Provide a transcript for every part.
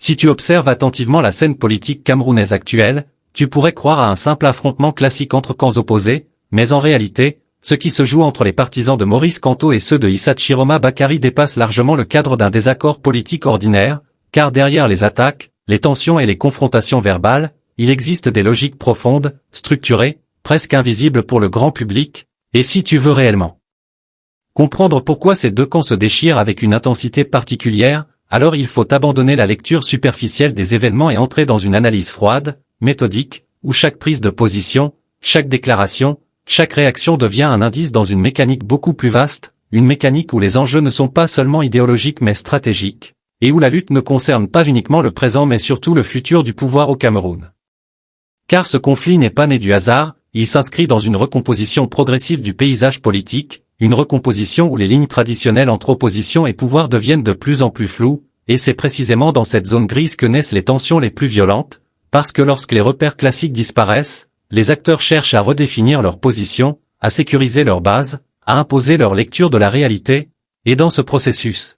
Si tu observes attentivement la scène politique camerounaise actuelle, tu pourrais croire à un simple affrontement classique entre camps opposés, mais en réalité, ce qui se joue entre les partisans de Maurice Kamto et ceux de Issa Chiroma Bakary dépasse largement le cadre d'un désaccord politique ordinaire, car derrière les attaques, les tensions et les confrontations verbales, il existe des logiques profondes, structurées, presque invisibles pour le grand public, et si tu veux réellement comprendre pourquoi ces deux camps se déchirent avec une intensité particulière, alors il faut abandonner la lecture superficielle des événements et entrer dans une analyse froide, méthodique, où chaque prise de position, chaque déclaration, chaque réaction devient un indice dans une mécanique beaucoup plus vaste, une mécanique où les enjeux ne sont pas seulement idéologiques mais stratégiques, et où la lutte ne concerne pas uniquement le présent mais surtout le futur du pouvoir au Cameroun. Car ce conflit n'est pas né du hasard, il s'inscrit dans une recomposition progressive du paysage politique, une recomposition où les lignes traditionnelles entre opposition et pouvoir deviennent de plus en plus floues, et c'est précisément dans cette zone grise que naissent les tensions les plus violentes, parce que lorsque les repères classiques disparaissent, les acteurs cherchent à redéfinir leur position, à sécuriser leur base, à imposer leur lecture de la réalité, et dans ce processus,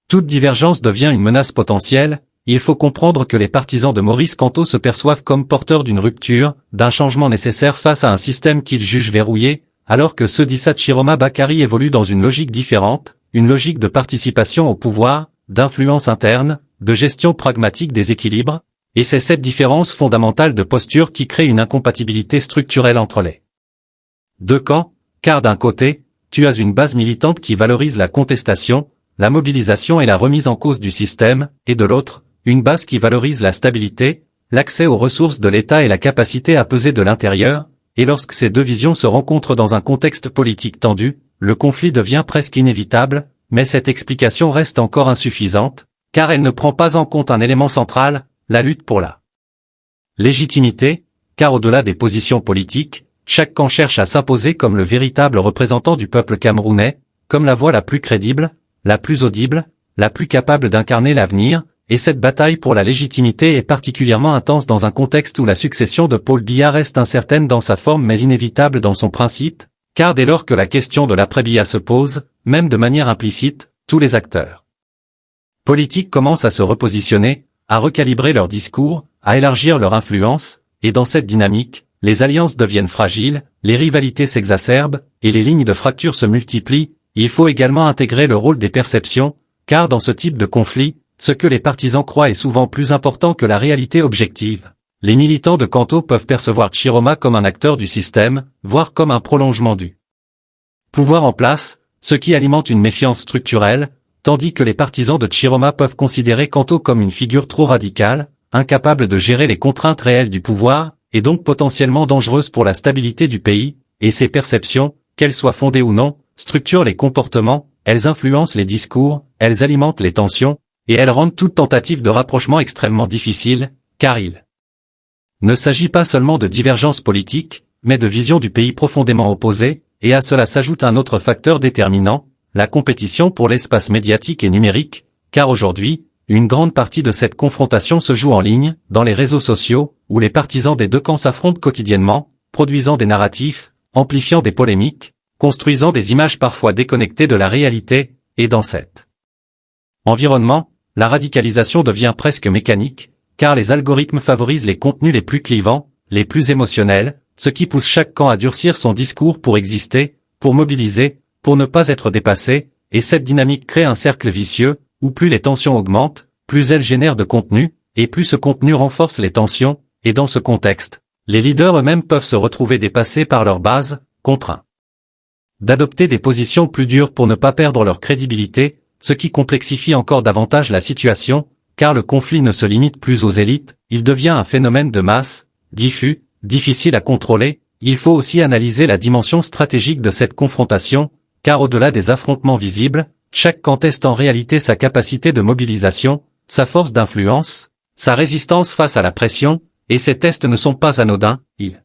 toute divergence devient une menace potentielle. Il faut comprendre que les partisans de Maurice Kamto se perçoivent comme porteurs d'une rupture, d'un changement nécessaire face à un système qu'ils jugent verrouillé, alors que ceux d'Issa Chiroma Bakary évoluent dans une logique différente, une logique de participation au pouvoir, d'influence interne, de gestion pragmatique des équilibres, et c'est cette différence fondamentale de posture qui crée une incompatibilité structurelle entre les deux camps, car d'un côté, tu as une base militante qui valorise la contestation, la mobilisation et la remise en cause du système, et de l'autre, une base qui valorise la stabilité, l'accès aux ressources de l'État et la capacité à peser de l'intérieur, et lorsque ces deux visions se rencontrent dans un contexte politique tendu, le conflit devient presque inévitable, mais cette explication reste encore insuffisante, car elle ne prend pas en compte un élément central, la lutte pour la légitimité, car au-delà des positions politiques, chaque camp cherche à s'imposer comme le véritable représentant du peuple camerounais, comme la voix la plus crédible, la plus audible, la plus capable d'incarner l'avenir, et cette bataille pour la légitimité est particulièrement intense dans un contexte où la succession de Paul Biya reste incertaine dans sa forme mais inévitable dans son principe, car dès lors que la question de l'après-Biya se pose, même de manière implicite, tous les acteurs politiques commencent à se repositionner, à recalibrer leur discours, à élargir leur influence, et dans cette dynamique, les alliances deviennent fragiles, les rivalités s'exacerbent, et les lignes de fracture se multiplient. Il faut également intégrer le rôle des perceptions, car dans ce type de conflit, ce que les partisans croient est souvent plus important que la réalité objective. Les militants de Kamto peuvent percevoir Chiroma comme un acteur du système, voire comme un prolongement du pouvoir en place, ce qui alimente une méfiance structurelle, tandis que les partisans de Chiroma peuvent considérer Kamto comme une figure trop radicale, incapable de gérer les contraintes réelles du pouvoir, et donc potentiellement dangereuse pour la stabilité du pays, et ces perceptions, qu'elles soient fondées ou non, structurent les comportements, elles influencent les discours, elles alimentent les tensions, et elles rendent toute tentative de rapprochement extrêmement difficile, car il ne s'agit pas seulement de divergences politiques, mais de visions du pays profondément opposées, et à cela s'ajoute un autre facteur déterminant, la compétition pour l'espace médiatique et numérique, car aujourd'hui, une grande partie de cette confrontation se joue en ligne, dans les réseaux sociaux, où les partisans des deux camps s'affrontent quotidiennement, produisant des narratifs, amplifiant des polémiques, construisant des images parfois déconnectées de la réalité, et dans cet environnement, la radicalisation devient presque mécanique, car les algorithmes favorisent les contenus les plus clivants, les plus émotionnels, ce qui pousse chaque camp à durcir son discours pour exister, pour mobiliser, pour ne pas être dépassé, et cette dynamique crée un cercle vicieux, où plus les tensions augmentent, plus elles génèrent de contenu, et plus ce contenu renforce les tensions, et dans ce contexte, les leaders eux-mêmes peuvent se retrouver dépassés par leur base, contraints d'adopter des positions plus dures pour ne pas perdre leur crédibilité, ce qui complexifie encore davantage la situation, car le conflit ne se limite plus aux élites, il devient un phénomène de masse, diffus, difficile à contrôler. Il faut aussi analyser la dimension stratégique de cette confrontation, car au-delà des affrontements visibles, chaque camp teste en réalité sa capacité de mobilisation, sa force d'influence, sa résistance face à la pression, et ces tests ne sont pas anodins, ils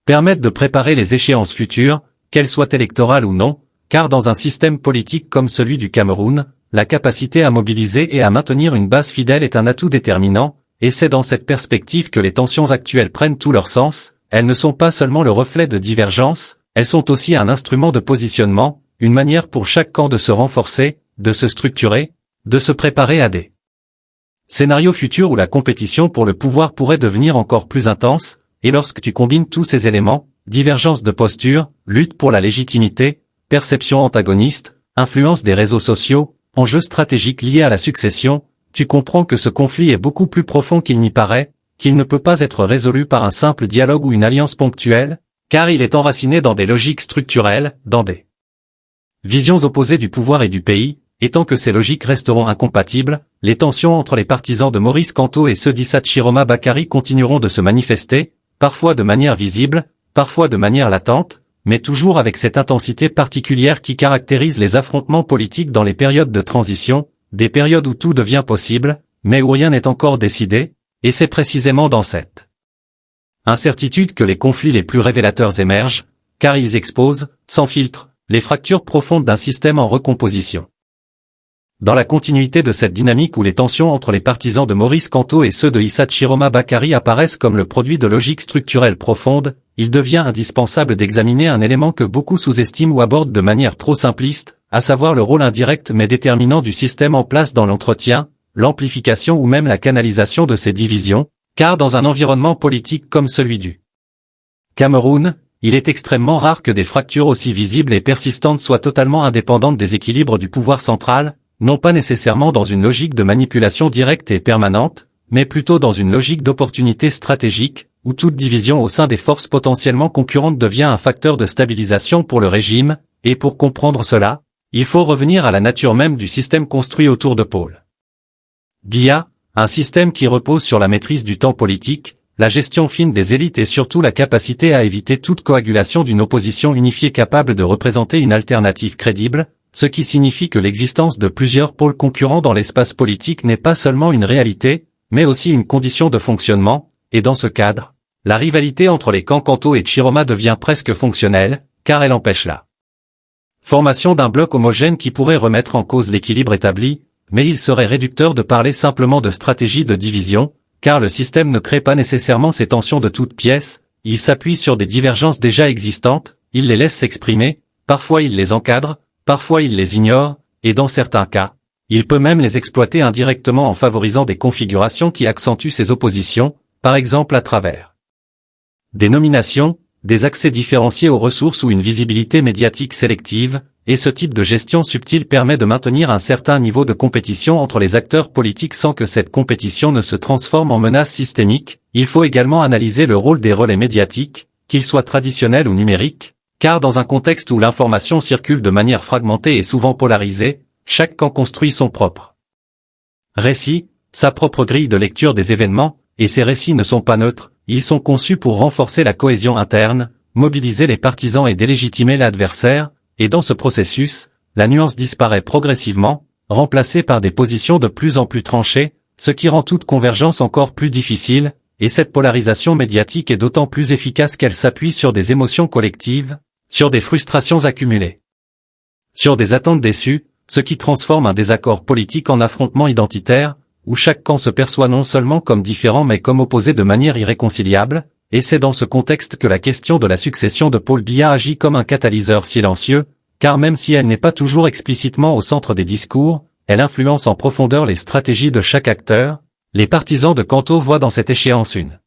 permettent de préparer les échéances futures, qu'elles soient électorales ou non, car dans un système politique comme celui du Cameroun, la capacité à mobiliser et à maintenir une base fidèle est un atout déterminant, et c'est dans cette perspective que les tensions actuelles prennent tout leur sens. Elles ne sont pas seulement le reflet de divergences, elles sont aussi un instrument de positionnement, une manière pour chaque camp de se renforcer, de se structurer, de se préparer à des Scénario futur où la compétition pour le pouvoir pourrait devenir encore plus intense, et lorsque tu combines tous ces éléments, divergence de posture, lutte pour la légitimité, perception antagoniste, influence des réseaux sociaux, enjeux stratégiques liés à la succession, tu comprends que ce conflit est beaucoup plus profond qu'il n'y paraît, qu'il ne peut pas être résolu par un simple dialogue ou une alliance ponctuelle, car il est enraciné dans des logiques structurelles, dans des visions opposées du pouvoir et du pays, et tant que ces logiques resteront incompatibles, les tensions entre les partisans de Maurice Kamto et ceux d'Issa Chiroma Bakary continueront de se manifester, parfois de manière visible, parfois de manière latente, mais toujours avec cette intensité particulière qui caractérise les affrontements politiques dans les périodes de transition, des périodes où tout devient possible, mais où rien n'est encore décidé, et c'est précisément dans cette incertitude que les conflits les plus révélateurs émergent, car ils exposent, sans filtre, les fractures profondes d'un système en recomposition. Dans la continuité de cette dynamique où les tensions entre les partisans de Maurice Kamto et ceux de Issa Chiroma Bakary apparaissent comme le produit de logiques structurelles profondes, il devient indispensable d'examiner un élément que beaucoup sous-estiment ou abordent de manière trop simpliste, à savoir le rôle indirect mais déterminant du système en place dans l'entretien, l'amplification ou même la canalisation de ces divisions, car dans un environnement politique comme celui du Cameroun, il est extrêmement rare que des fractures aussi visibles et persistantes soient totalement indépendantes des équilibres du pouvoir central, non pas nécessairement dans une logique de manipulation directe et permanente, mais plutôt dans une logique d'opportunité stratégique, où toute division au sein des forces potentiellement concurrentes devient un facteur de stabilisation pour le régime, et pour comprendre cela, il faut revenir à la nature même du système construit autour de Paul Biya, un système qui repose sur la maîtrise du temps politique, la gestion fine des élites et surtout la capacité à éviter toute coagulation d'une opposition unifiée capable de représenter une alternative crédible, ce qui signifie que l'existence de plusieurs pôles concurrents dans l'espace politique n'est pas seulement une réalité, mais aussi une condition de fonctionnement, et dans ce cadre, la rivalité entre les camps Kamto et Chiroma devient presque fonctionnelle, car elle empêche la formation d'un bloc homogène qui pourrait remettre en cause l'équilibre établi, mais il serait réducteur de parler simplement de stratégie de division, car le système ne crée pas nécessairement ces tensions de toutes pièces, il s'appuie sur des divergences déjà existantes, il les laisse s'exprimer, parfois il les encadre, parfois il les ignore, et dans certains cas, il peut même les exploiter indirectement en favorisant des configurations qui accentuent ces oppositions, par exemple à travers des nominations, des accès différenciés aux ressources ou une visibilité médiatique sélective, et ce type de gestion subtile permet de maintenir un certain niveau de compétition entre les acteurs politiques sans que cette compétition ne se transforme en menace systémique. Il faut également analyser le rôle des relais médiatiques, qu'ils soient traditionnels ou numériques, car dans un contexte où l'information circule de manière fragmentée et souvent polarisée, chaque camp construit son propre récit, sa propre grille de lecture des événements, et ces récits ne sont pas neutres, ils sont conçus pour renforcer la cohésion interne, mobiliser les partisans et délégitimer l'adversaire, et dans ce processus, la nuance disparaît progressivement, remplacée par des positions de plus en plus tranchées, ce qui rend toute convergence encore plus difficile, et cette polarisation médiatique est d'autant plus efficace qu'elle s'appuie sur des émotions collectives, sur des frustrations accumulées, sur des attentes déçues, ce qui transforme un désaccord politique en affrontement identitaire, où chaque camp se perçoit non seulement comme différent mais comme opposé de manière irréconciliable, et c'est dans ce contexte que la question de la succession de Paul Biya agit comme un catalyseur silencieux, car même si elle n'est pas toujours explicitement au centre des discours, elle influence en profondeur les stratégies de chaque acteur. Les partisans de Kamto voient dans cette échéance une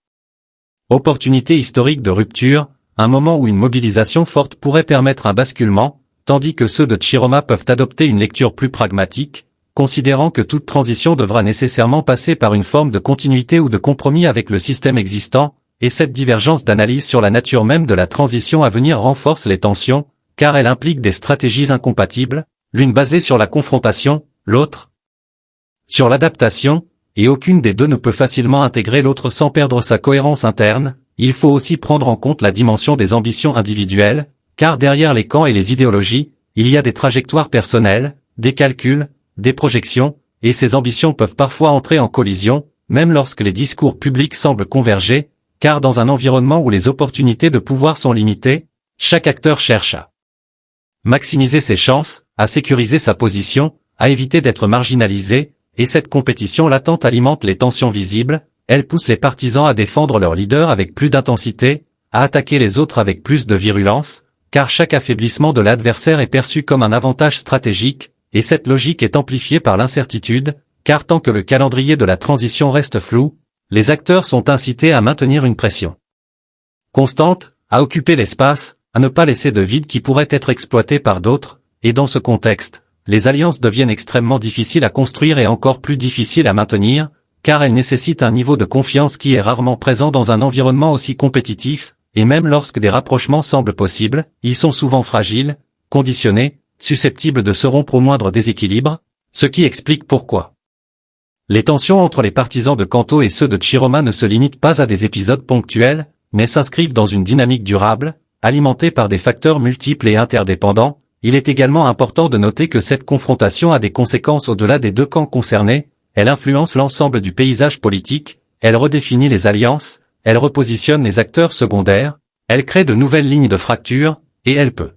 opportunité historique de rupture, un moment où une mobilisation forte pourrait permettre un basculement, tandis que ceux de Chiroma peuvent adopter une lecture plus pragmatique, considérant que toute transition devra nécessairement passer par une forme de continuité ou de compromis avec le système existant, et cette divergence d'analyse sur la nature même de la transition à venir renforce les tensions, car elle implique des stratégies incompatibles, l'une basée sur la confrontation, l'autre sur l'adaptation, et aucune des deux ne peut facilement intégrer l'autre sans perdre sa cohérence interne. Il faut aussi prendre en compte la dimension des ambitions individuelles, car derrière les camps et les idéologies, il y a des trajectoires personnelles, des calculs, des projections, et ces ambitions peuvent parfois entrer en collision, même lorsque les discours publics semblent converger, car dans un environnement où les opportunités de pouvoir sont limitées, chaque acteur cherche à maximiser ses chances, à sécuriser sa position, à éviter d'être marginalisé, et cette compétition latente alimente les tensions visibles, elle pousse les partisans à défendre leur leader avec plus d'intensité, à attaquer les autres avec plus de virulence, car chaque affaiblissement de l'adversaire est perçu comme un avantage stratégique, et cette logique est amplifiée par l'incertitude, car tant que le calendrier de la transition reste flou, les acteurs sont incités à maintenir une pression constante, à occuper l'espace, à ne pas laisser de vide qui pourrait être exploité par d'autres, et dans ce contexte, les alliances deviennent extrêmement difficiles à construire et encore plus difficiles à maintenir, car elles nécessitent un niveau de confiance qui est rarement présent dans un environnement aussi compétitif, et même lorsque des rapprochements semblent possibles, ils sont souvent fragiles, conditionnés, susceptibles de se rompre au moindre déséquilibre, ce qui explique pourquoi les tensions entre les partisans de Kanto et ceux de Chiroma ne se limitent pas à des épisodes ponctuels, mais s'inscrivent dans une dynamique durable, alimentée par des facteurs multiples et interdépendants. Il est également important de noter que cette confrontation a des conséquences au-delà des deux camps concernés, elle influence l'ensemble du paysage politique, elle redéfinit les alliances, elle repositionne les acteurs secondaires, elle crée de nouvelles lignes de fracture, et elle peut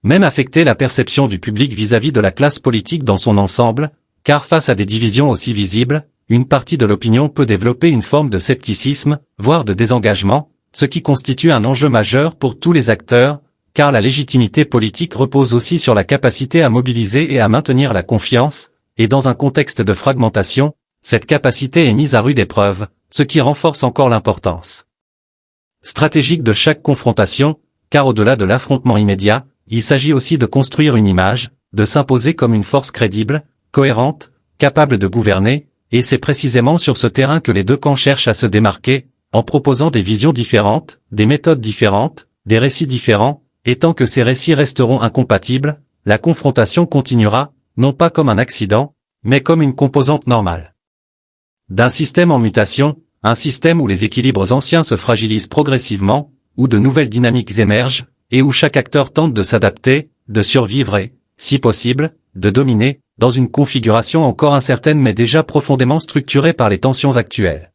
même affecter la perception du public vis-à-vis de la classe politique dans son ensemble, car face à des divisions aussi visibles, une partie de l'opinion peut développer une forme de scepticisme, voire de désengagement, ce qui constitue un enjeu majeur pour tous les acteurs, car la légitimité politique repose aussi sur la capacité à mobiliser et à maintenir la confiance, et dans un contexte de fragmentation, cette capacité est mise à rude épreuve, ce qui renforce encore l'importance stratégique de chaque confrontation, car au-delà de l'affrontement immédiat, il s'agit aussi de construire une image, de s'imposer comme une force crédible, cohérente, capable de gouverner, et c'est précisément sur ce terrain que les deux camps cherchent à se démarquer, en proposant des visions différentes, des méthodes différentes, des récits différents, et tant que ces récits resteront incompatibles, la confrontation continuera, non pas comme un accident, mais comme une composante normale d'un système en mutation, un système où les équilibres anciens se fragilisent progressivement, où de nouvelles dynamiques émergent, et où chaque acteur tente de s'adapter, de survivre et, si possible, de dominer, dans une configuration encore incertaine mais déjà profondément structurée par les tensions actuelles.